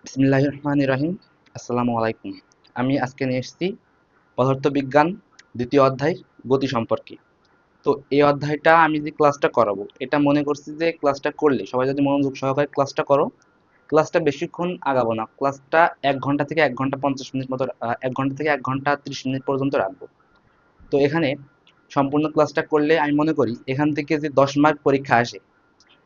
বিসমিল্লাহির রহমানির রহিম। আসসালামু আলাইকুম। আমি আজকে নিয়ে এসেছি পদার্থবিজ্ঞান দ্বিতীয় অধ্যায় গতি সম্পর্কে। তো এই অধ্যায়টা আমি যে ক্লাসটা করাবো, এটা মনে করছি যে ক্লাসটা করলে সবাই যদি মনোযোগ সহকারে ক্লাসটা করো, ক্লাসটা বেশিক্ষণ আগাবো না। ক্লাসটা 1 ঘন্টা থেকে 1 ঘন্টা 50 মিনিট মতো, 1 ঘন্টা থেকে 1 ঘন্টা 30 মিনিট পর্যন্ত রাখবো। তো এখানে সম্পূর্ণ ক্লাসটা করলে আমি মনে করি এখান থেকে যে 10 মার্ক পরীক্ষা আসে।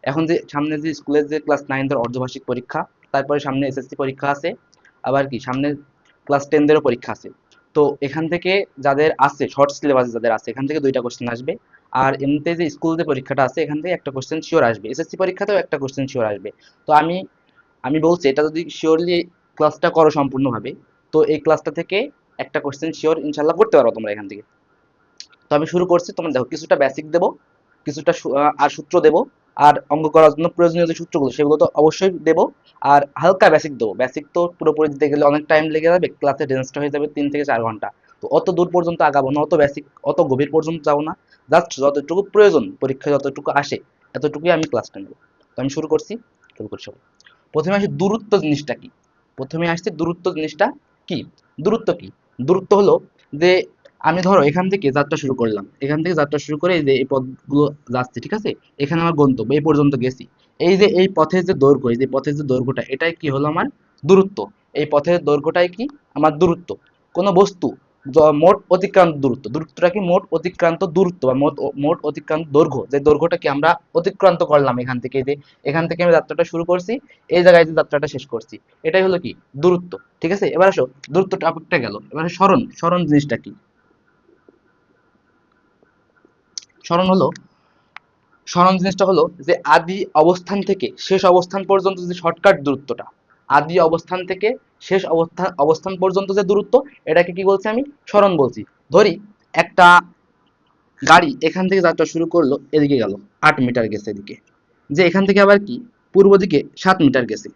এখন যে সামনে যে স্কুলের যে ক্লাস 9 অর্ধবার্ষিক পরীক্ষা, তারপরে সামনে এসএসসি পরীক্ষা আছে, আবার কি সামনে ক্লাস 10 পরীক্ষা আছে। তো এখান থেকে যাদের আছে শর্ট সিলেবাসে, যাদের আছে এখান থেকে 2টা কোশ্চেন আসবে। আর এমনিতে যে স্কুল যে পরীক্ষাটা আছে এখান থেকে একটা কোশ্চেন শিওর আসবে, এসএসসি পরীক্ষাতেও একটা কোশ্চেন শিওর আসবে। তো আমি আমি বলছি এটা যদি শিওরলি ক্লাসটা করো সম্পূর্ণভাবে, তো এই ক্লাসটা থেকে একটা কোশ্চেন শিওর ইনশাল্লাহ করতে পারো তোমরা এখান থেকে। তো আমি শুরু করছি। তোমরা দেখো, কিছুটা বেসিক দেবো, কিছুটা আর সূত্র দেবো, আর অঙ্ক করার জন্য প্রয়োজনীয় যে সূত্রগুলো সেগুলো তো অবশ্যই দেবো। আর হালকা বেসিক দেবো। বেসিক তো পুরোপুরি দিতে গেলে অনেক টাইম লেগে যাবে, ক্লাসের রেঞ্জটা হয়ে যাবে 3 থেকে 4 ঘন্টা। তো অত দূর পর্যন্ত আগাবো না, অত বেসিক অত গভীর পর্যন্ত যাবো না। জাস্ট যতটুকু প্রয়োজন, পরীক্ষায় যতটুকু আসে এতটুকুই আমি ক্লাসটা নেবো। তো আমি শুরু করছি সবাই। প্রথমে আসি দূরত্ব জিনিসটা কি। প্রথমে আসছে দূরত্ব জিনিসটা কি। দূরত্ব কি? দূরত্ব হলো যে, আমি ধরো এখান থেকে যাত্রা শুরু করলাম, এখান থেকে যাত্রা শুরু করে এই যে এই পথগুলো যাচ্ছে, ঠিক আছে, এখানে আমার গন্তব্য, এই পর্যন্ত গেছি। এই যে এই পথের যে দৈর্ঘ্য, এই যে পথের যে দৈর্ঘ্যটা, এটাই কি হলো আমার দূরত্ব। এই পথের দৈর্ঘ্যটাই কি আমার দূরত্ব। কোনো বস্তু মোট অতিক্রান্ত দূরত্ব, দূরত্বটা কি মোট অতিক্রান্ত দূরত্ব বা মোট অতিক্রান্ত দৈর্ঘ্য, যে দৈর্ঘ্যটা কি আমরা অতিক্রান্ত করলাম এখান থেকে, যে এখান থেকে আমি যাত্রাটা শুরু করছি, এই জায়গায় যে যাত্রাটা শেষ করছি, এটাই হলো কি দূরত্ব। ঠিক আছে, এবার আসো, দূরত্ব টপিকটা গেল, এবার সরণ। সরণ জিনিসটা কি? সরণ হলো, সরণ জিনিসটা হলো যে আদি অবস্থান থেকে শেষ অবস্থান পর্যন্ত যে শর্টকাট দূরত্বটা, আদি অবস্থান থেকে শেষ অবস্থান পর্যন্ত যে দূরত্ব, এটাকে কি বলছি আমি? সরণ বলছি। ধরি একটা গাড়ি এখান থেকে যাত্রা শুরু করলো, এদিকে গেল 8 মিটার গেছে এদিকে, যে এখান থেকে আবার কি পূর্ব দিকে 7 মিটার গেছে।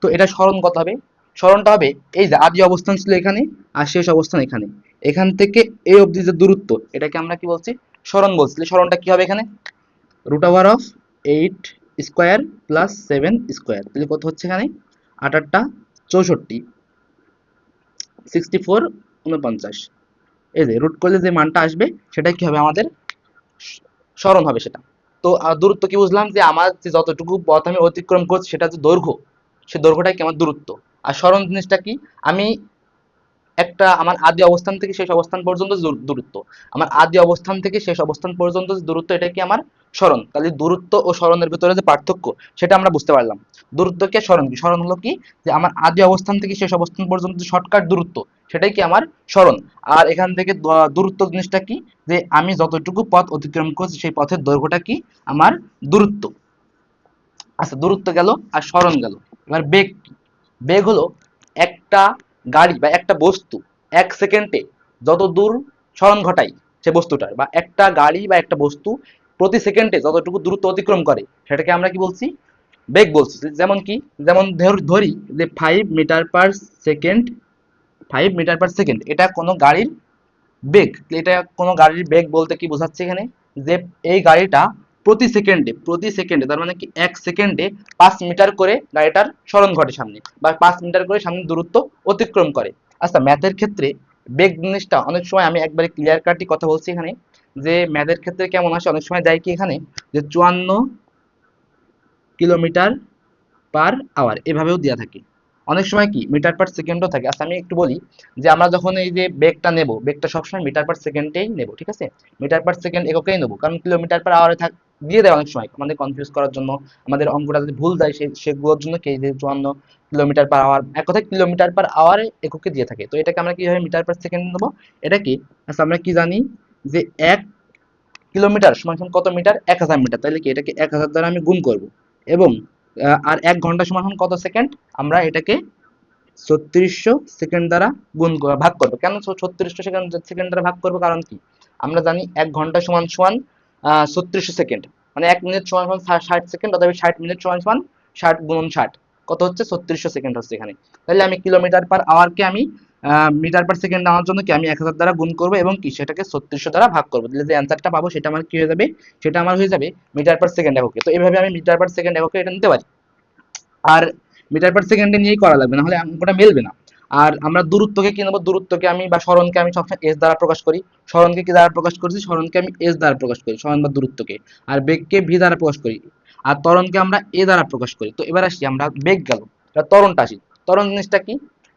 তো এটা সরণ কত হবে? সরণটা হবে এই যে আদি অবস্থান ছিল এখানে, আর শেষ অবস্থান এখানে, এখান থেকে এই অবধি যে দূরত্ব, এটাকে আমরা কি বলছি? সরণ বলছি। সরণটা কি হবে এখানে? √8 স্কোয়ার প্লাস 7 স্কোয়ার, তাহলে কত হচ্ছে এখানে? 8 8 64, 64 49। এই যে রুট করলে যে মানটা আসবে সেটা কি হবে আমাদের? সরণ হবে সেটা। তো দূরত্ব কি বুঝলাম? যে আমার যে যতটুকু পথ আমি অতিক্রম করছি সেটা যে দৈর্ঘ্য, সে দৈর্ঘ্যটাই কি আমার দূরত্ব। আর সরণ জিনিসটা কি? আমি একটা আমার আদি অবস্থান থেকে শেষ অবস্থান পর্যন্ত যে দূরত্ব, আমার আদি অবস্থান থেকে শেষ অবস্থান পর্যন্ত যে দূরত্ব, এটা কি আমার সরণ। তাহলে দূরত্ব ও সরণের ভিতরে যে পার্থক্য সেটা আমরা বুঝতে পারলাম। দূরত্ব কি, সরণ কি? সরণ হলো কি, যে আমার আদি অবস্থান থেকে শেষ অবস্থান পর্যন্ত যে শর্টকাট দূরত্ব, সেটাই কি আমার সরণ। আর এখান থেকে দূরত্ব জিনিসটা কি? যে আমি যতটুকু পথ অতিক্রম করছি সেই পথের দৈর্ঘ্যটা কি আমার দূরত্ব। আচ্ছা, দূরত্ব গেল আর সরণ গেল। এবার বেগ কি? বেগ হলো একটা গাড়ি বা একটা বস্তু 1 সেকেন্ডে যত দূর সরণ ঘটায় সে বস্তুটার, বা একটা গাড়ি বা একটা বস্তু প্রতি সেকেন্ডে যতটুকু দূরত্ব অতিক্রম করে, সেটাকে আমরা কি বলছি? বেগ বলছি। যেমন কি, যেমন ধরি যে 5 metre per second, 5 metre per second, এটা কোনো গাড়ির বেগ। এটা কোনো গাড়ির বেগ বলতে কি বোঝাচ্ছে এখানে? যে এই গাড়িটা প্রতি সেকেন্ডে তার মানে কি 1 সেকেন্ডে 5 মিটার করে গাড়িটার সরণ ঘটে সামনে, বা 5 মিটার করে সামনে দূরত্ব অতিক্রম করে। আচ্ছা, ম্যাথের ক্ষেত্রে বেগ জিনিসটা অনেক সময়, আমি একবারে ক্লিয়ার কাটই কথা বলছি এখানে, যে ম্যাথের ক্ষেত্রে কেমন আসে, অনেক সময় যায় কি এখানে, যে 54 কিলোমিটার/আওয়ার এভাবেও দেওয়া থাকে। অনেক সময় কি মিটার পার সেকেন্ডও থাকে। আচ্ছা, আমি একটু বলি, যে আমরা যখন এই যে বেগটা নেব, বেগটা সবসময় মিটার পার সেকেন্ডেই নেব, ঠিক আছে? মিটার পার সেকেন্ড এককেই নেব, কারণ কিলোমিটার/আওয়ারে দিয়ে দেয় অনেক সময় আমাদের কনফিউজ করার জন্য, আমাদের অঙ্কটা যদি ভুল যায় সেগুলোর জন্য কি, যে 54 কিলোমিটার/আওয়ার, এক কথায় কিলোমিটার/আওয়ারে এককে দিয়ে থাকে। তো এটাকে আমরা কিভাবে মিটার পার সেকেন্ড নেবো? এটা কি, আচ্ছা আমরা কি জানি, যে 1 কিলোমিটার সমান সমান কত মিটার? 1000 মিটার। তাহলে কি এটাকে 1000 দ্বারা আমি গুণ করব, এবং আর 1 ঘন্টা সমান সমান কত সেকেন্ড? আমরা এটাকে 3600 সেকেন্ড দ্বারা ভাগ করবো। কেন 3600 সেকেন্ড সেকেন্ড দ্বারা ভাগ করবো? কারণ কি, আমরা জানি 1 ঘন্টা সমান সমান 3600 সেকেন্ড, মানে 1 মিনিট সমান সমান 60 সেকেন্ড, অথবা 60 মিনিট সমান সমান 60 × 60, কত হচ্ছে? 3600 সেকেন্ড হচ্ছে এখানে। তাহলে আমি কিলোমিটার/আওয়ারকে আমি মিটার/সেকেন্ড নেওয়ার জন্য কি, আমি 1000 দ্বারা গুণ করবো, এবং কি সেটাকে 3600 দ্বারা ভাগ করবো। তাহলে যে অ্যান্সারটা পাবো সেটা আমার কি হয়ে যাবে? সেটা আমার হয়ে যাবে মিটার পার সেকেন্ড এককে। তো এইভাবে আমি মিটার পার সেকেন্ড এককে এটা নিতে পারি। আর মিটার পার সেকেন্ডে নিয়েই করা লাগবে, না হলে অঙ্কটা মেলবে না। আর আমরা দূরত্বকে কি নেবো, দূরত্বকে আমি বা সরণকে আমি সবসময় এস দ্বারা প্রকাশ করি। সরণকে কি দ্বারা প্রকাশ করছি, সরণকে আমি এস দ্বারা প্রকাশ করি, সরণ বা দূরত্বকে। আর বেগকে ভি দ্বারা প্রকাশ করি, আর ত্বরণকে আমরা এ দ্বারা প্রকাশ করি। তো এবার আসি আমরা বেগ গেল, ত্বরণটা আসি। ত্বরণ জিনিসটা কি,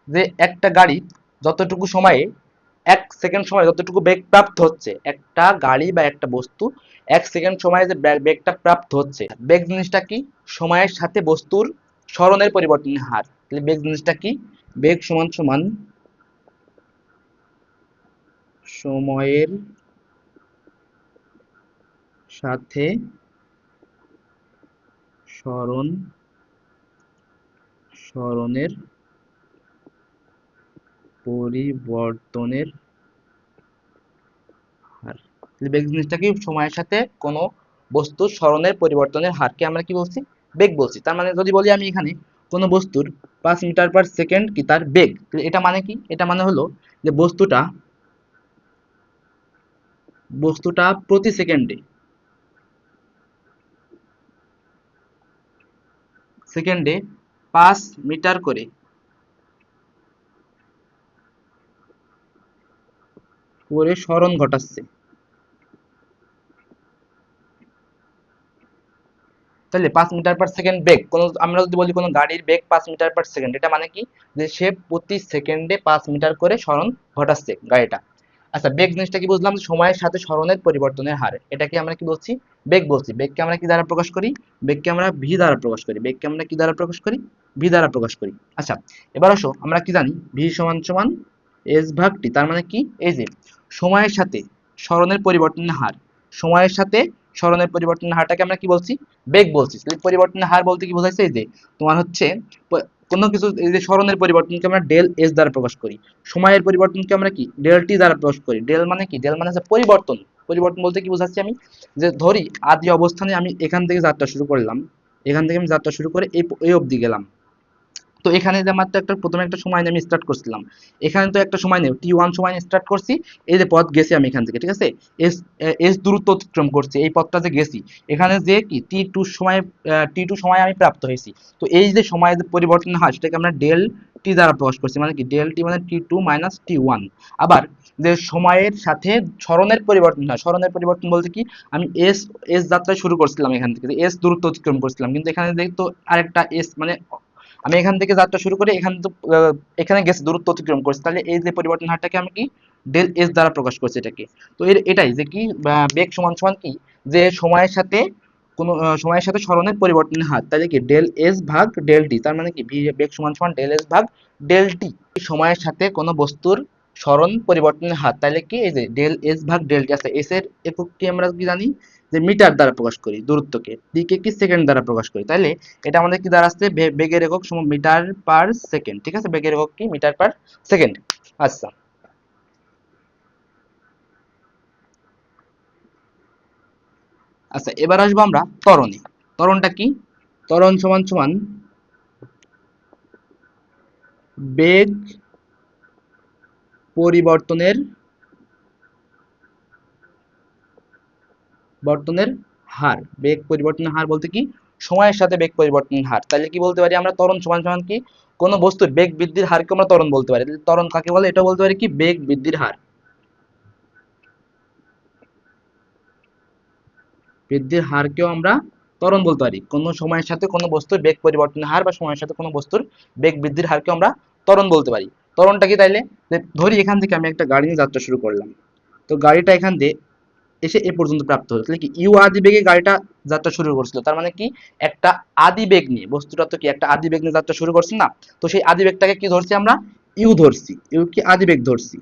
যে একটা গাড়ি যতটুকু সময়ে, 1 সেকেন্ড সময় যতটুকু বেগ প্রাপ্ত হচ্ছে, একটা গাড়ি বা একটা বস্তু 1 সেকেন্ড সময়ে যে বেগটা প্রাপ্ত হচ্ছে, বেগ জিনিসটা কি, সময়ের সাথে বস্তুর সরণের পরিবর্তনের হার। তাহলে বেগ জিনিসটা কি, বেগ সমান সমান সময়ের সাথে সরণ সরণের পরিবর্তনের হার। তাহলে বেগ জিনিসটা কি, সময়ের সাথে কোনো বস্তুর সরণের পরিবর্তনের হারকে আমরা কি বলছি, বেগ বলছি। তার মানে যদি বলি আমি এখানে কোনো বস্তুর 5 মিটার পার সেকেন্ড কি তার বেগ, তাহলে এটা মানে কি, এটা মানে হলো যে বস্তুটা প্রতি সেকেন্ডে 5 মিটার করে সরণ ঘটাচ্ছে। তাহলে 5 মিটার পার সেকেন্ড বেগ, কোনো আমরা যদি বলি কোনো গাড়ির বেগ 5 মিটার পার সেকেন্ড, এটা মানে কি, যে সে প্রতি সেকেন্ডে 5 মিটার করে সরণ ঘটাচ্ছে গাড়িটা। আচ্ছা, বেগ জিনিসটা কি বুঝলাম, সময়ের সাথে সরণের পরিবর্তনের হার, এটাকে আমরা কি বলছি, বেগ বলছি। বেগকে আমরা কি দ্বারা প্রকাশ করি, বেগকে আমরা ভি দ্বারা প্রকাশ করি, বেগকে আমরা কি দ্বারা প্রকাশ করি, ভি দ্বারা প্রকাশ করি। আচ্ছা, এবার আসো আমরা কি জানি, ভি সমান সমান এস ভাগ টি। তার মানে কি, এই যে সময়ের সাথে সরণের পরিবর্তনের হার, সময়ের সাথে সরণের পরিবর্তনের হারটাকে আমরা কি বলছি, বেগ বলছি। পরিবর্তনের হার বলতে কি বোঝাইছে, এই যে তোমার হচ্ছে কোনো কিছু, এই যে সরণের পরিবর্তনকে আমরা ডেল এস দ্বারা প্রকাশ করি, সময়ের পরিবর্তনকে আমরা কি ডেল টি দ্বারা প্রকাশ করি। ডেল মানে কি, ডেল মানে হচ্ছে পরিবর্তন। পরিবর্তন বলতে কি বোঝাচ্ছি আমি, যে ধরি আদি অবস্থানে আমি এখান থেকে যাত্রা শুরু করলাম, এখান থেকে আমি যাত্রা শুরু করে এই অবধি গেলাম। তো এখানে যে আমার তো একটা প্রথমে একটা সময় নিয়ে আমি স্টার্ট করছিলাম, এখানে তো একটা সময় নেই, টি1 সময় স্টার্ট করছি, এই যে পথ গেছি আমি এখান থেকে, ঠিক আছে, এস এস দূরত্ব অতিক্রম করছি, এই পথটা যে গেছি, এখানে যে কি টি টু সময় আমি প্রাপ্ত হয়েছি। তো এই যে সময়ের যে পরিবর্তন হয়, সেটাকে আমরা ডেল টি দ্বারা প্রকাশ করছি, মানে কি ডেল টি মানে টি2 - টি1। আবার যে সময়ের সাথে সরণের পরিবর্তন হয়, সরণের পরিবর্তন বলতে কি, আমি এস এস যাত্রা শুরু করছিলাম এখান থেকে, এস দূরত্ব অতিক্রম করছিলাম, কিন্তু এখানে দেখতো আরেকটা এস, মানে আমি এখান থেকে যাত্রা শুরু করে এখানে তো এখানে গেছে, দূরত্ব অতিক্রম করছে, তাহলে এই যে পরিবর্তন হারটাকে আমি কি ডেল এস দ্বারা প্রকাশ করছি এটাকে। তো এটাই যে কি, বেগ সমান সমান কি, যে সময়ের সাথে কোন সময়ের সাথে সরণের পরিবর্তনের হার, তাহলে কি ডেল এস ভাগ ডেল টি। তার মানে কি বেগ সমান সমান ডেল এস ভাগ ডেল টি। সময়ের সাথে কোনো বস্তুর সরণ পরিবর্তনের হার, তাহলে কি এই যে ডেল এস ভাগ ডেল টি আছে। এস এর একক কি আমরা কি জানি, যে মিটার দ্বারা প্রকাশ করি, দূরত্বকে টি কে কি সেকেন্ড দ্বারা প্রকাশ করি, তাহলে এটা আমাদের কি দাঁড়াচ্ছে, বেগের একক সমান মিটার পার সেকেন্ড। ঠিক আছে, বেগের একক কি মিটার পার সেকেন্ড। আচ্ছা, আচ্ছা এবার আসবো আমরা ত্বরণে। ত্বরণটা কি, ত্বরণ সমান সমান বেগ পরিবর্তনের বর্তনের হার। বেগ পরিবর্তনের হার বলতে কি, সময়ের সাথে বেগ পরিবর্তনের হার। তাহলে কি বলতে পারি আমরা, ত্বরণ সমান সমান কি, কোন বস্তুর বেগ বৃদ্ধির হারকে আমরা ত্বরণ বলতে পারি। ত্বরণ কাকে বলে, এটা বলতে পারি কি, বেগ বৃদ্ধির হার। বৃদ্ধির হারকেও আমরা ত্বরণ বলতে পারি। কোনো সময়ের সাথে কোনো বস্তুর বেগ পরিবর্তনের হার বা সময়ের সাথে কোনো বস্তুর বেগ বৃদ্ধির হারকেও আমরা ত্বরণ বলতে পারি। ত্বরণটা কি, তাইলে ধরি এখান থেকে আমি একটা গাড়ি নিয়ে যাত্রা শুরু করলাম, তো গাড়িটা এখান দিয়ে এসে এ পর্যন্ত প্রাপ্ত হলো, তাহলে কি ইউ আদি বেগে গাড়িটা যাত্রা শুরু করছিল। তার মানে কি, একটা আদি বেগ নিয়ে, বস্তুটা তো কি একটা আদি বেগ নিয়ে যাত্রা শুরু করছি না, তো সেই আদি বেগটাকে কি ধরছি আমরা, ইউ ধরছি, ইউ কি আদি বেগ ধরছি।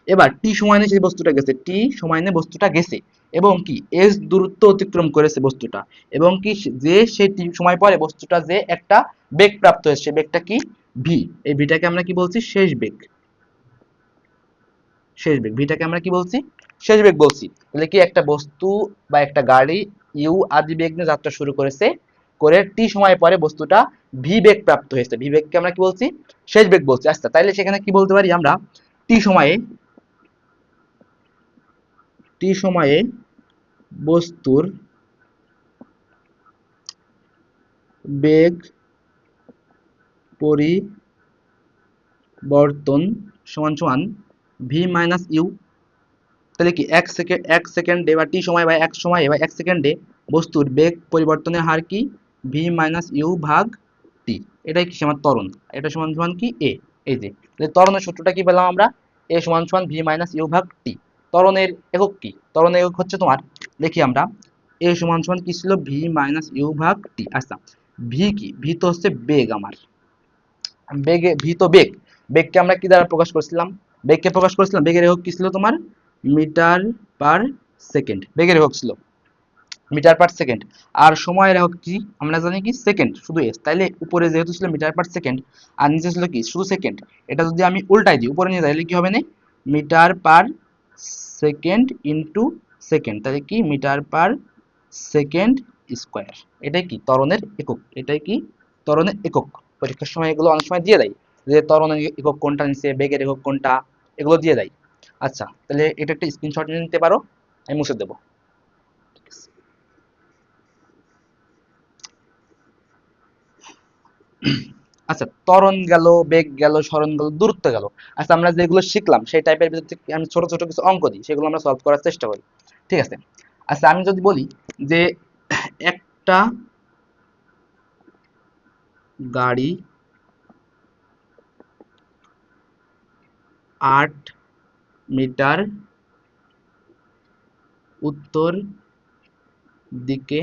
এবার টি সময় নিয়ে সেই বস্তুটা গেছে, টি সময় নিয়ে বস্তুটা গেছে, এবং কি এস দূরত্ব অতিক্রম করেছে বস্তুটা, এবং কি যে সেই টি সময় পরে বস্তুটা যে একটা বেগ প্রাপ্ত হয়েছে, সেই বেগটা কি ভি। এই ভিটাকে আমরা কি বলছি, শেষ বেগ। শেষ বেগ, ভিটাকে আমরা কি বলছি, শেষ বেগ বলছি। তাহলে কি একটা বস্তু বা একটা গাড়ি ইউ আদি বেগ নিয়ে যাত্রা শুরু করেছে, করে টি সময় পরে বস্তুটা ভি বেগ প্রাপ্ত হয়েছে, ভি বেগকে আমরা কি বলছি, শেষ বেগ বলছি। আচ্ছা, তাইলে সেখানে কি বলতে পারি আমরা, টি সময়ে টি সময়ে বস্তুর বেগ পরিবর্তন সমান সমান ভি মাইনাস ইউ। তাহলে কি এক সেকেন্ডে বা টি সময় বা এক সময়ে বা এক সেকেন্ডে বস্তুর বেগ পরিবর্তনের হার কি ভি মাইনাস ইউ ভাগ টি। এটাই কি আমার ত্বরণ, এটা সমান সমান কি এ। এই যে তাহলে ত্বরণের সূত্রটা কি পেলাম আমরা, এ সমান সমান ভি মাইনাস ইউ ভাগ টি। ত্বরণের একক কি, ত্বরণের একক হচ্ছে তোমার, দেখি আমরা, এ সমান সমান কি ছিল ভি মাইনাস ইউ ভাগ টি। আচ্ছা ভি কি, ভি তো হচ্ছে বেগ আমার, বেগে ভি তো বেগ, বেগকে আমরা কি দ্বারা প্রকাশ করছিলাম, বেগকে প্রকাশ করেছিলাম, বেগের একক কি ছিল তোমার মিটার পার সেকেন্ড, বেগের একক ছিল মিটার পার সেকেন্ড। আর সময়ের একক কি আমরা জানি কি সেকেন্ড, শুধু এস, তাইলে উপরে যেহেতু ছিল মিটার পার সেকেন্ড আর নিচে ছিল কি শুধু সেকেন্ড, এটা যদি আমি উল্টাই দিই উপরে নিয়ে যাই তাহলে কি হবে না metre per second into second, তাহলে কি মিটার পার সেকেন্ড স্কোয়ার। এটাই কি ত্বরণের একক, এটাই কি ত্বরণের একক। পরীক্ষার সময় এগুলো অনেক সময় দিয়ে দেয় যে ত্বরণের একক কোনটা নিচে, বেগের একক কোনটা, এগুলো দিয়ে দেয়। আচ্ছা তাহলে এটা একটা স্ক্রিনশট নিয়ে নিতে পারো, আমি মুছে দেবো। আচ্ছা ত্বরণ গেল, বেগ গেল, সরণ গেল, দূরত্ব গেল। আচ্ছা আমরা যেগুলো শিখলাম সেই টাইপের ভিতর থেকে আমি ছোট ছোট কিছু অঙ্ক দিই, সেগুলো আমরা সলভ করার চেষ্টা করি, ঠিক আছে। আচ্ছা আমি যদি বলি যে একটা গাড়ি 8 মিটার উত্তর দিকে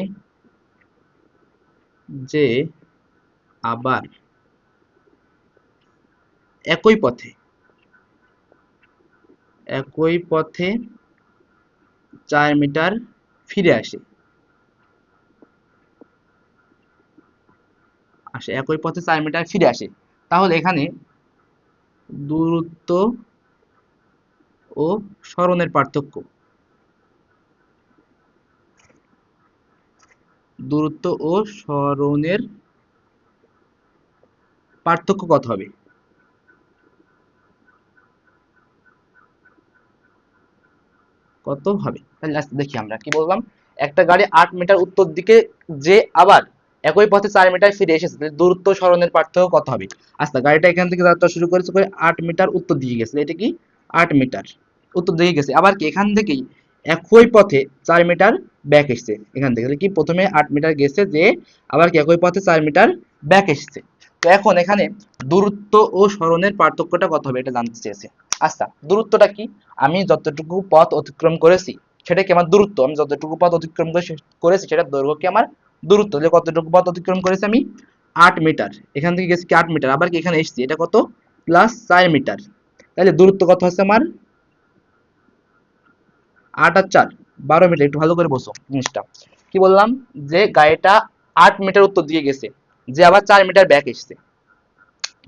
যে আবার একই পথে একই পথে 4 মিটার ফিরে আসে, একই পথে 4 মিটার ফিরে আসে, তাহলে এখানে দূরত্ব ও সরণের পার্থক্য, দূরত্ব ও সরণের পার্থক্য কত হবে, কত হবে। তাহলে আচ্ছা দেখি আমরা কি বললাম, একটা গাড়ি 8 মিটার উত্তর দিকে যে আবার একই পথে 4 মিটার ফিরে এসেছে, তাহলে দূরত্ব সরণের পার্থক্য কত হবে। আচ্ছা গাড়িটা এখান থেকে যাত্রা শুরু করেছে করে 8 মিটার উত্তর দিকে গেছে, এটা কি 8 মিটার উত্তর দিকে গেছে, আবার কি এখান থেকেই একই পথে 4 মিটার ব্যাক এসছে এখান থেকে, তাহলে কি প্রথমে 8 মিটার গেছে যে আবার কি একই পথে 4 মিটার ব্যাক এসছে। তো এখন এখানে দূরত্ব ও সরণের পার্থক্যটা কত হবে এটা জানতে চেয়েছে। আচ্ছা দূরত্বটা কি, আমি যতটুকু পথ অতিক্রম করেছি সেটা কি আমার দূরত্ব, আমি যতটুকু পথ অতিক্রম করেছি সেটা দৈর্ঘ্য কি আমার দূরত্ব, যে কতটুকু পথ অতিক্রম করেছি আমি 8 মিটার, এখান থেকে গেছি কি 8 মিটার, আবার কি এখানে এসেছি এটা কত প্লাস 4 মিটার, তাহলে দূরত্ব কত হচ্ছে আমার 8 আর 4 12 মিটার। একটু ভালো করে বসো জিনিসটা কি বললাম, যে গাড়িটা 8 মিটার উত্তর দিয়ে গেছে যে আবার 4 মিটার ব্যাক এসছে,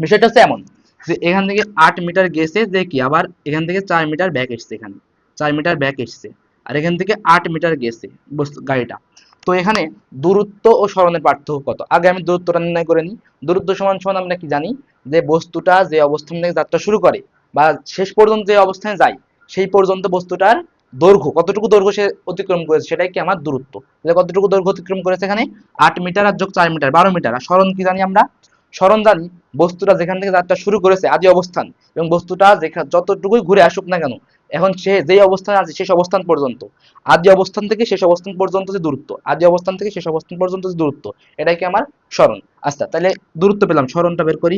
বিষয়টা হচ্ছে এমন যে এখান থেকে 8 মিটার গেছে যে কি আবার এখান থেকে 4 মিটার ব্যাক এসছে, এখানে 4 মিটার ব্যাক এসছে আর এখান থেকে 8 মিটার গেছে গাড়িটা। তো এখানে দূরত্ব ও সরণের পার্থক্য কত, আগে আমি দূরত্বটা নির্ণয় করে নিই। দূরত্ব সমান সমান আমরা কি জানি যে বস্তুটা যে অবস্থান থেকে যাত্রা শুরু করে বা শেষ পর্যন্ত যে অবস্থানে যায় সেই পর্যন্ত বস্তুটার দৈর্ঘ্য, কতটুকু দৈর্ঘ্য সে অতিক্রম করেছে সেটাই কি আমার দূরত্ব। তাহলে কতটুকু দৈর্ঘ্য অতিক্রম করেছে এখানে 8 মিটার আর যোগ 4 মিটার 12 মিটার। আর সরণ কি জানি আমরা, সরণ জানি বস্তুটা যেখান থেকে যাত্রা শুরু করেছে আদি অবস্থান এবং বস্তুটা যতটুকুই ঘুরে আসুক না কেন এখন সে যেই অবস্থানে আছে শেষ অবস্থান পর্যন্ত, আদি অবস্থান থেকে শেষ অবস্থান পর্যন্ত যে দূরত্ব, আদি অবস্থান থেকে শেষ অবস্থান পর্যন্ত যে দূরত্ব, এটাই কি আমার সরণ। আচ্ছা তাহলে দূরত্ব পেলাম, সরণটা বের করি।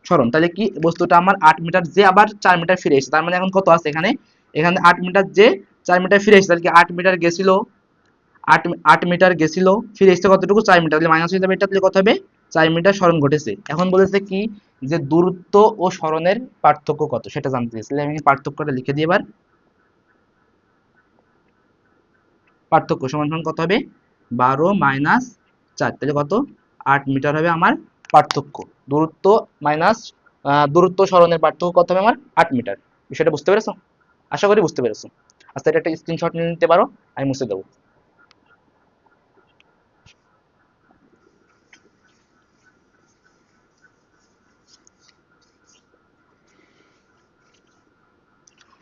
সরণ তাহলে কি বস্তুটা আমার 8 মিটার যে আবার 4 মিটার ফিরে এসেছে, তার মানে এখন কত আছে এখানে, এখানে 8 মিটার যে 4 মিটার ফিরে এসেছে, তাহলে কি 8 মিটার গেছিল, আট 8 মিটার গেছিল ফিরে এসছে কতটুকু 4 মিটার, তাহলে মাইনাস হয়ে যাবে, এটা তাহলে কত হবে 4 মিটার সরণ ঘটেছে। এখন বলেছে কি যে দূরত্ব ও সরণের পার্থক্য কত সেটা জানতে চাইছি, তাহলে আমি পার্থক্যটা লিখে দিই এবার। পার্থক্য সমান সমান কত হবে 12 - 4, তাহলে কত 8 মিটার হবে আমার পার্থক্য। দূরত্ব মাইনাস দূরত্ব সরণের পার্থক্য কত হবে আমার 8 মিটার। বিষয়টা বুঝতে পেরেছো, আশা করি বুঝতে পেরেছো। আচ্ছা এটা একটা স্ক্রিনশট নিয়ে নিতে পারো, আমি মুছে দেবো।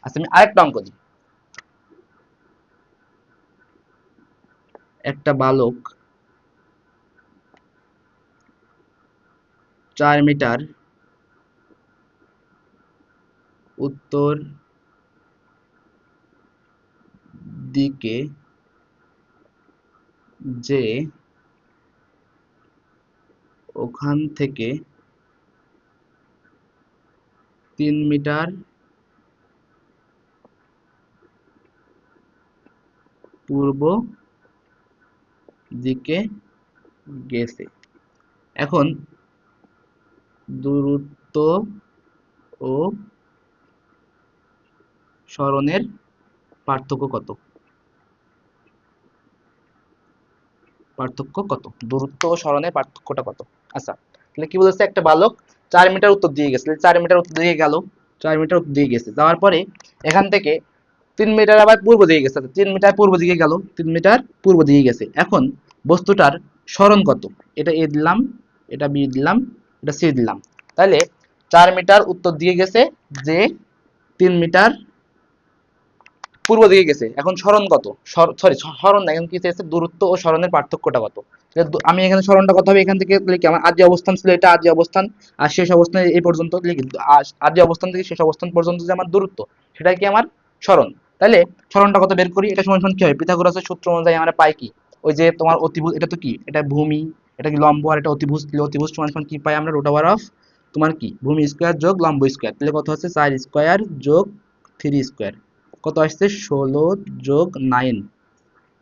আচ্ছা আমি আরেকটা অঙ্ক দিই। একটা বালক 4 মিটার উত্তর দিকে যে ওখান থেকে 3 মিটার পূর্ব দিকে গেছে। এখন দূরত্ব ও সরণের পার্থক্য কত? দূরত্ব ও সরণের পার্থক্যটা কত? আচ্ছা, তাহলে কি বলেছে, একটা বালক 4 মিটার উত্তর দিয়ে গেছে, 4 মিটার উত্তর দিয়ে গেল, 4 মিটার উত্তর দিয়ে গেছে, যাওয়ার পরে এখান থেকে 3 মিটার আবার পূর্ব দিকে গেছে, 3 মিটার পূর্ব দিকে গেল, 3 মিটার পূর্ব দিকে গেছে। এখন বস্তুটার সরণ কত? এটা এ দিলাম, এটা বি দিলাম, এটা সি দিলাম। তাহলে 4 মিটার উত্তর দিকে গেছে, যে 3 মিটার পূর্ব দিকে গেছে। এখন সরণ কত? সরি, সরণ না, এখন কি চেয়েছে, দূরত্ব ও সরণের পার্থক্যটা কত? আমি এখানে সরণটা কত হবে, এখান থেকে লিখি আমার আদি অবস্থান ছিল এটা, আদি অবস্থান, আর শেষ অবস্থান এই পর্যন্ত লিখি, আদি অবস্থান থেকে শেষ অবস্থান পর্যন্ত যে আমার দূরত্ব, সেটাই কি আমার সরণ। তাহলে সরণটা কত বের করি, এটা সমান সমান কি হয়, পিথাগোরাসের সূত্র অনুযায়ী আমরা পাই কি, ওই যে তোমার অতিভুজ, এটা তো কি, এটা ভূমি, এটা কি লম্ব, আর এটা অতিভুজ, অতিভুজ সমান সমান কি পাই আমরা, রুট ওভার অফ তোমার কি ভূমি স্কয়ার যোগ লম্ব স্কয়ার। তাহলে কত হচ্ছে, 4 স্কয়ার যোগ 3 স্কয়ার, কত আসছে 16 যোগ 9,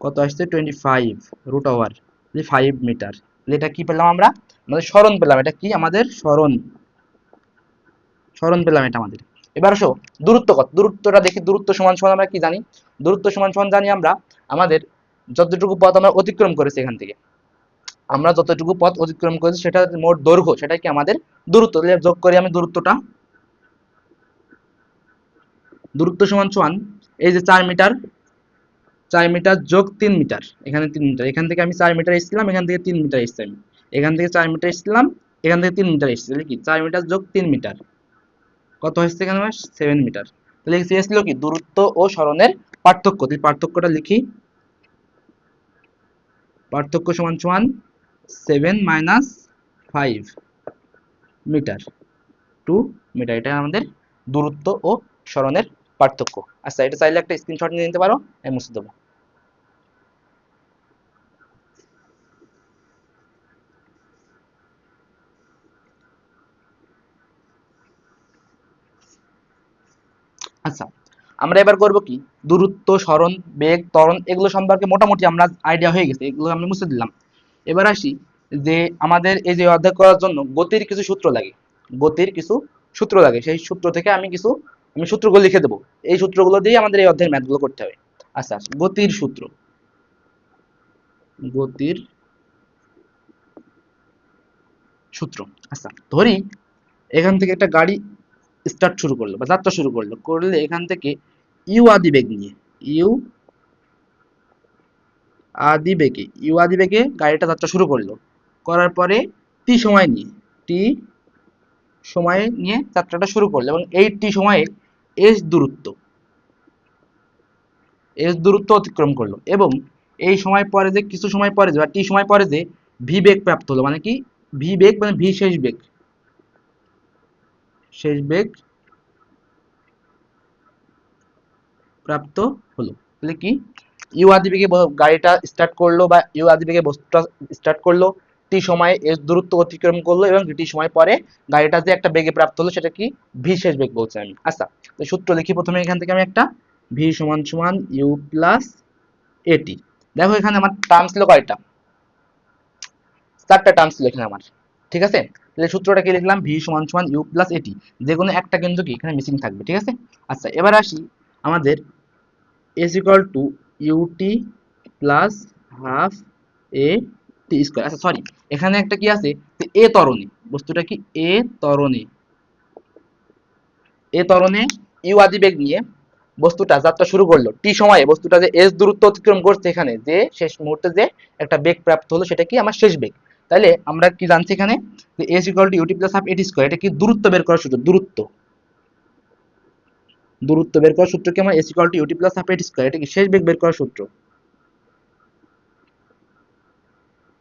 কত আসছে 25 রুট ওভার 5 মিটার। এটা কি পেলাম আমরা, আমাদের সরণ পেলাম, এটা কি আমাদের সরণ পেলাম এটা আমাদের। এবার আসো দূরত্ব কত, দূরত্বটা দেখি, দূরত্ব সমান সমান আমরা কি জানি, দূরত্ব সমান সমান জানি আমরা আমাদের যতটুকু পথ আমরা অতিক্রম করেছি, এখান থেকে আমরা যতটুকু পথ অতিক্রম করেছি সেটা মোট দৈর্ঘ্য, সেটা কি আমাদের দূরত্ব। তাহলে যোগ করি আমি দূরত্বটা, দূরত্ব সমান সমান এই যে 4 মিটার, 4 মিটার যোগ 3 মিটার, এখানে 3 মিটার, এখান থেকে আমি 4 মিটার এসেছিলাম, এখান থেকে 3 মিটার এসেছি আমি, এখান থেকে 4 মিটার এসেছিলাম, এখান থেকে 3 মিটার এসেছি, তাহলে কি 4 মিটার যোগ 3 মিটার, কত হচ্ছে এখানে আমার 7 মিটার। তাহলে এসেছিল কি দূরত্ব ও সরণের পার্থক্য। তাহলে পার্থক্যটা লিখি, পার্থক্য সমান সমান 7 - 5 মিটার টু মিটার, এটা আমাদের দূরত্ব ও সরণের পার্থক্য। আচ্ছা, এটা চাইলে একটা স্ক্রিনশট নিয়ে নিতে পারো, আমি মুছে দেবো। আচ্ছা, আমরা এবার করব কি, দূরত্ব, সরণ, বেগ, ত্বরণ এগুলো সম্পর্কে মোটামুটি আমরা আইডিয়া হয়ে গেছে, এগুলো আমরা মুছে দিলাম। এবার আসি যে আমাদের এই যে অধ্যায় করার জন্য গতির কিছু সূত্র লাগে, গতির কিছু সূত্র লাগে, সেই সূত্র থেকে আমি সূত্রগুলো লিখে দেবো, এই সূত্রগুলো দিয়ে আমাদের এই অধ্যায়ের ম্যাথগুলো করতে হবে। আচ্ছা, গতির সূত্র, গতির সূত্র। আচ্ছা, ধরি এখান থেকে একটা গাড়ি স্টার্ট শুরু করলো বা যাত্রা শুরু করলো, করলে এখান থেকে ইউ আদি বেগ নিয়ে, ইউ আদি বেগে গাড়িটা যাত্রা শুরু করলো, করার পরে টি সময় নিয়ে, টি সময়ে নিয়ে যাত্রাটা শুরু করলো, এবং এই টি সময়ে এস দূরত্ব, অতিক্রম করলো, এবং এই সময় পরে যে কিছু সময় পরে যে বা টি সময় পরে যে ভি বেগ প্রাপ্ত হলো, মানে কি ভি বেগ মানে ভি শেষ বেগ, শেষ বেগ প্রাপ্ত হলো। তাহলে কি ইউ আদি বেগে গাড়িটা স্টার্ট করলো বা ইউ আদি বেগে বস্তুটা স্টার্ট করলো, টি সময়ে এস দূরত্ব অতিক্রম করলো, এবং টি সময় পরে গাড়িটা যে একটা বেগে প্রাপ্ত হলো সেটা কি ভি শেষ বেগ বলছি আমি। আচ্ছা, তো সূত্র লিখি প্রথমে, এখান থেকে আমি একটা ভি সমান সমান ইউ প্লাস এটি। দেখো এখানে আমার টার্ম ছিল কয়টা, 4টা টার্ম ছিল এখানে আমার, ঠিক আছে। তাহলে সূত্রটা কি লিখলাম, ভি সমান সমান ইউ প্লাস এটি, যে কোনো একটা কিন্তু কি এখানে মিসিং থাকবে, ঠিক আছে। আচ্ছা, এবার আসি আমাদের is equal to ut plus half A T square. আচ্ছা সরি, এখানে একটা কি আছে, এ ত্বরণে, বস্তুটা কি এ ত্বরণে, ইউ আদি বেগ নিয়ে বস্তুটা যাত্রা শুরু করলো, টি সময়ে বস্তুটা যে এস দূরত্ব অতিক্রম করছে, এখানে যে শেষ মুহূর্তে যে একটা বেগ প্রাপ্ত হলো সেটা কি আমার শেষ বেগ। তাহলে আমরা কি জানছি এখানে, যে S equal to UT plus half এটি স্কয়ার, এটা কি দূরত্ব বের করার সূত্র, দূরত্ব বের করার সূত্র কি আমার S equal to UT plus half এটি স্কয়ার, এটা কি শেষ বেগ বের করার সূত্র,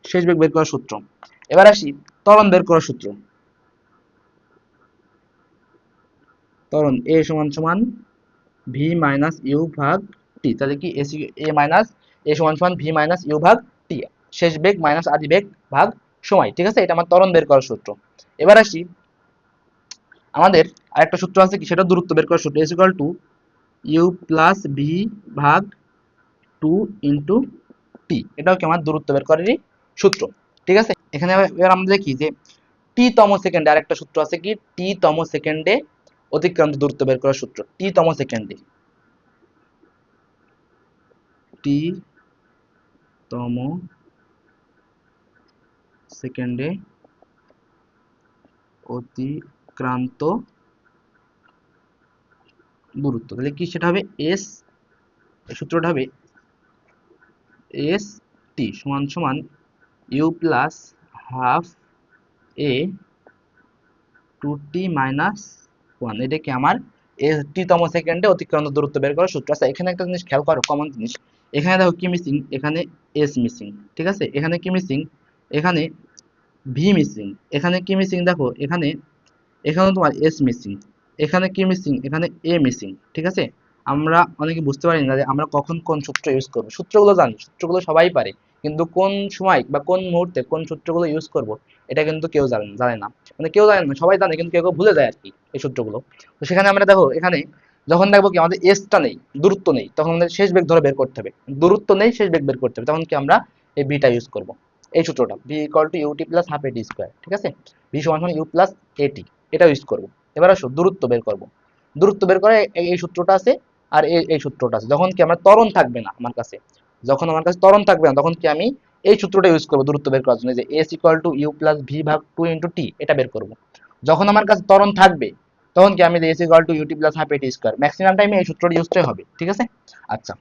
শেষ বেগ বের করার সূত্র। এবার আসি ত্বরণ বের করার সূত্র, ত্বরণ এ সমান সমান ভি মাইনাস ইউ ভাগ টি, তাহলে কি এসি এ মাইনাস এ সমান সমান ভি মাইনাস ইউ ভাগ টি, শেষ বেগ মাইনাস আদি বেগ ভাগ সময়। ঠিক আছে, এটা আমার ত্বরণ বের করার সূত্র। এবার আসি, আমাদের আরেকটা সূত্র আছে কি, সেটা দূরত্ব বের করার সূত্র, is equal to U plus V ভাগ 2 ইন্টু টি, এটাও কি আমার দূরত্ব বের করারই সূত্র। ঠিক আছে, এখানে এবার আমরা দেখি যে টি তম সেকেন্ডে আরেকটা সূত্র আছে কি, টি তম সেকেন্ডে অতিক্রান্ত দূরত্ব বের করার সূত্র, টি তম সেকেন্ডে, টি তম সেকেন্ডে অতিক্রান্ত দূরত্ব, তাহলে কি সেটা হবে এস, সূত্রটা হবে এস টি সমান সমান U plus half A two T minus one, এটা কি আমার এস টি তম সেকেন্ডে অতিক্রান্ত দূরত্ব বের করার সূত্র। আচ্ছা, এখানে একটা জিনিস খেয়াল করো, কমন জিনিস, এখানে দেখো কি মিসিং, এখানে এস মিসিং। ঠিক আছে, এখানে কি মিসিং, এখানে ভি মিসিং, এখানে কি মিসিং দেখো, এখানে এখানে তোমার এস মিসিং, এখানে কি মিসিং, এখানে এ মিসিং। ঠিক আছে, আমরা অনেকে বুঝতে পারি না যে আমরা কখন কোন সূত্র ইউজ করব। সূত্রগুলো জানি, সূত্রগুলো সবাই পারে, কিন্তু কোন সময় বা কোন মুহূর্তে কোন সূত্রগুলো ইউজ করব এটা কিন্তু কেউ জানে না, মানে কেউ জানে না, সবাই জানে কিন্তু কেউ কেউ ভুলে যায় আর কি এই সূত্রগুলো। তো সেখানে আমরা দেখো, এখানে যখন দেখবো কি আমাদের এসটা নেই, দূরত্ব নেই, তখন আমাদের শেষ বেগ ধরে বের করতে হবে, দূরত্ব নেই শেষ বেগ বের করতে হবে, তখন কি আমরা এই বিটা ইউজ করব, এই সূত্রটা V equal to UT plus half A T square. ঠিক আছে, ভি সমান সমান ইউ প্লাস এটি, এটা ইউজ করব। এবার আসো দূরত্ব বের করব, দূরত্ব বের করে এই সূত্রটা আছে আর এই সূত্রটা আছে, যখন কি আমার ত্বরণ থাকবে না আমার কাছে, যখন আমার কাছে ত্বরণ থাকবে না তখন কি আমি এই সূত্রটা ইউজ করব দূরত্ব বের করার জন্য, যে S equal to U plus V ভাগ 2 ইন্টু টি, এটা বের করব। যখন আমার কাছে ত্বরণ থাকবে তখন কি আমি S equal to UT plus half A T square, maximum টাইমে এই সূত্রটা ইউজ হবে। ঠিক আছে, আচ্ছা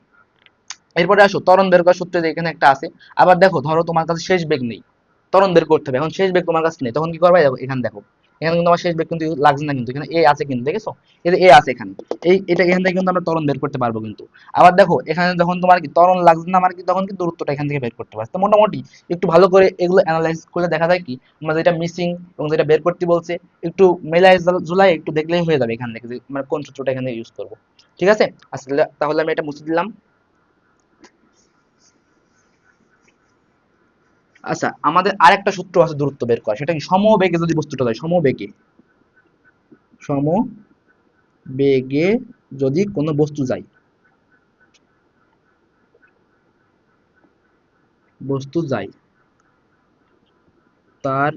এরপরে আসো ত্বরণ বের করার সূত্র, যে এখানে একটা আছে। আবার দেখো, ধরো তোমার কাছে শেষ বেগ নেই, ত্বরণ বের করতে হবে, এখন শেষ বেগ তোমার কাছে নেই, তখন কি করবে, দেখো এখানে দেখো, এখানে কিন্তু আমার শেষ বেগ কিন্তু লাগছে না, কিন্তু এখানে এ আছে, কিন্তু দেখেছো এই যে এ আছে এখানে, এটা এখান থেকে কিন্তু আমরা ত্বরণ বের করতে পারবো কিন্তু। আবার দেখো এখানে যখন তোমার কি ত্বরণ লাগছে না আমার কি, তখন কি দূরত্বটা এখান থেকে বের করতে পারছি। তো মোটামুটি একটু ভালো করে এগুলো অ্যানালাইসিস করলে দেখা যায় কি আমরা যেটা মিসিং এবং যেটা বের করতে বলছে একটু মেলাই জুলাই একটু দেখলেই হয়ে যাবে এখান থেকে যে আমরা কোন সূত্রটা এখানে ইউজ করব। ঠিক আছে, আচ্ছা তাহলে আমি এটা মুছে দিলাম। আচ্ছা, আমাদের আরেকটা সূত্র আছে দূরত্ব বের করা, সেটা কি সমবেগে যদি বস্তুটা যায়, সমবেগে, সমবেগে যদি কোনো বস্তু যায়, বস্তু যায় তার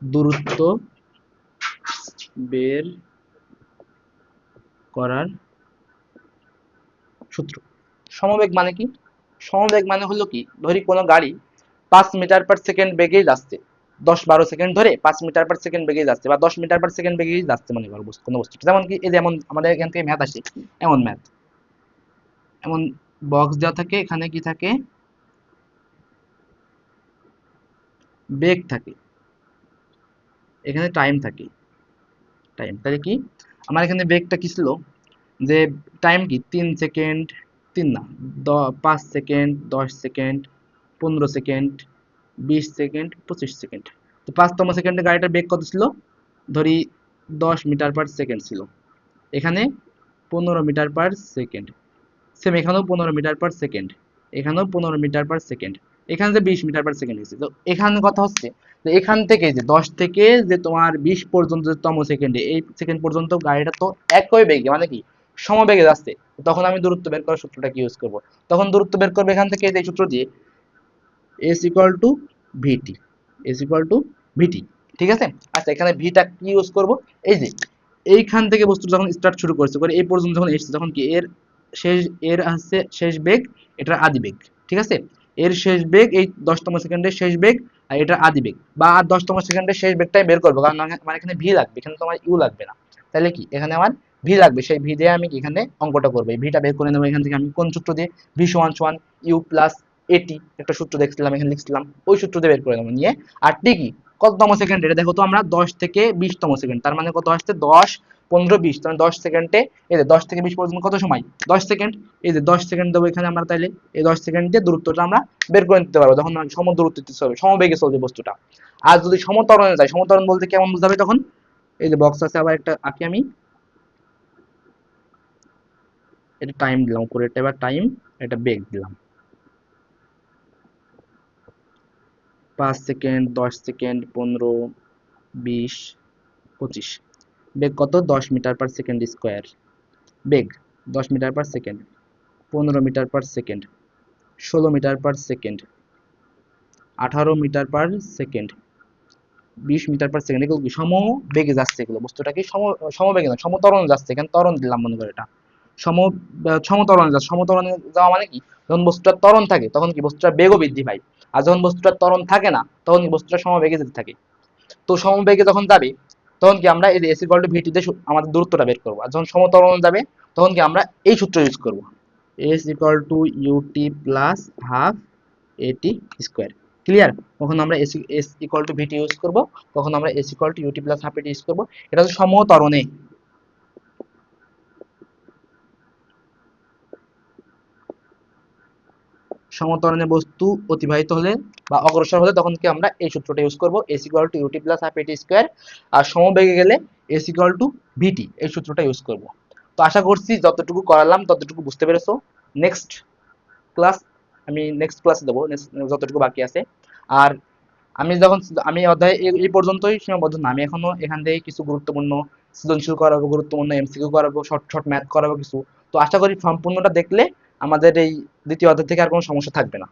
দূরত্ব বের করার সূত্র। সমবেগ মানে কি, সমবেগ মানে হলো কি, ধরি কোনো গাড়ি 5 মিটার/সেকেন্ড বেগে যাচ্ছে, 10-12 সেকেন্ড ধরে 5 মিটার/সেকেন্ড বেগে যাচ্ছে, বা 10 মিটার/সেকেন্ড বেগে যাচ্ছে মনে করো কোনো বস্তু, যেমন কি এই যেমন আমাদের এখান থেকে ম্যাথ আসে, এমন ম্যাথ, এমন বক্স দেওয়া থাকে, এখানে কি থাকে, বেগ থাকে, এখানে টাইম থাকে, টাইম, তাহলে কি আমার এখানে বেগটা কি ছিল, যে টাইম কি 3 সেকেন্ড, 3 না 5 second, 10 second, 15 second, 20 second, 25 second. তো 5তম সেকেন্ডে গাড়িটার বেগ কত ছিল, ধরি 10 মিটার/সেকেন্ড ছিল, এখানে 15 মিটার/সেকেন্ড, সেম এখানেও 15 মিটার/সেকেন্ড, এখানেও 15 মিটার/সেকেন্ড, এখানে যে 20 মিটার/সেকেন্ড হয়েছে। তো এখানে কথা হচ্ছে যে এখান থেকে যে 10 থেকে যে তোমার 20 পর্যন্ত যে তম সেকেন্ডে, এই সেকেন্ড পর্যন্ত গাড়িটা তো একই বেগে মানে কি সমবেগে যাচ্ছে, তখন আমি দূরত্ব বের করার সূত্রটা কি ইউজ করব, তখন দূরত্ব বের করবো এখান থেকে এই সূত্র দিয়ে, S equal to V T, S equal to V T. ঠিক আছে, আচ্ছা এখানে ভিটা কি ইউজ করব, এই যে এইখান থেকে বস্তু যখন স্টার্ট শুরু করছে করে এই পর্যন্ত যখন এসেছে, তখন কি এর শেষ, এর আছে শেষ বেগ, এটার আদি বেগ। ঠিক আছে, এর শেষ বেগ এই 10তম সেকেন্ডের শেষ বেগ, আর এটার আদি বেগ, বা 10তম সেকেন্ডের শেষ বেগটাই বের করবো, কারণ আমার এখানে ভি লাগবে, এখানে তো আমার ইউ লাগবে না, তাহলে কি এখানে আমার ভি লাগবে, সেই ভি দিয়ে আমি এখানে অঙ্কটা করবো, এই ভিটা বের করে নেবো এখান থেকে আমি কোন সূত্র দিয়ে, ভি সমান সমান ইউ প্লাস এটি, একটা সূত্র দেখছিলাম এখানে লিখছিলাম, ওই সূত্র দিয়ে বের করে নেবো নিয়ে, আর ঠিকই কততম সেকেন্ড, এটা দেখো তো আমরা 10 থেকে 20তম সেকেন্ড, তার মানে কত আসছে 10, 15, 20, তাহলে 10 সেকেন্ডে এই যে 10 থেকে 20 পর্যন্ত কত সময়, 10 সেকেন্ড, এই যে 10 সেকেন্ড দেবো এখানে আমরা, তাইলে এই 10 সেকেন্ড দিয়ে দূরত্বটা আমরা বের করে নিতে পারবো, তখন সম দূরত্ব চলবে, সমবেগে চলবে বস্তুটা। আর যদি সমত্বরণে যায়, সমত্বরণ বলতে কেমন বুঝাবে তখন, এই যে বক্স আছে, আবার একটা আঁকি আমি, এটা টাইম দিলাম উপরে, এটা এবার টাইম, এটা বেগ দিলাম, 5 সেকেন্ড, 10 সেকেন্ড, 15, 20, 25। বেগ কত? 10 মিটার/সেকেন্ড স্কোয়ার। বেগ 10 metre per second, 15 metre per second, 16 metre per second, 18 metre per second, 20 metre per second. এগুলো কি সম বেগে যাচ্ছে? এগুলো বস্তুটা কি সমবেগে না, সমত্বরণে যাচ্ছে। এখানে ত্বরণ দিলাম মনে করে, এটা সম সমত্বরণে যাচ্ছে। সমত্বরণে যাওয়া মানে কি? যখন বস্তুটা ত্বরণ থাকে তখন কি বস্তুটার বেগও বৃদ্ধি পায়, আর যখন বস্তুটার ত্বরণ থাকে না তখন কি বস্তুটা সমবেগে যেতে থাকে। তো সমবেগে যখন যাবে তখন কি আমরা এই এস ইকুয়াল টু ভিটি দিয়ে আমাদের দূরত্বটা বের করবো। আর যখন সমত্বরণে যাবে তখন কি আমরা এই সূত্র ইউজ করব, S equal to UT plus half A T square. Clear? কখন আমরা S equal to V T use করব, কখন আমরা S equal to UT plus half A T use করব। এটা হচ্ছে সমত্বরণে। সমত্বরণে বস্তু অতিবাহিত হলে বা অগ্রসর হলে তখন কি আমরা এই সূত্রটা ইউজ করব, S equal to UT plus half A T square. আর সমবেগে গেলে এস ইকুয়াল টু ভিটি, এই সূত্রটা ইউজ করব। তো আশা করছি যতটুকু করালাম ততটুকু বুঝতে পেরেছো। নেক্সট ক্লাস আমি নেক্সট ক্লাসে দেবো, যতটুকু বাকি আছে। আর আমি যখন আমি অধ্যায় এই পর্যন্তই সীমাবদ্ধ না, আমি এখনো এখান থেকে কিছু গুরুত্বপূর্ণ সৃজনশীল করাবো, গুরুত্বপূর্ণ এমসিকিউ করাবো, শর্ট শর্ট ম্যাথ করাবো কিছু। তো আশা করি সম্পূর্ণটা দেখলে আমাদের এই দ্বিতীয় অধ্যায় থেকে আর কোনো সমস্যা থাকবে না।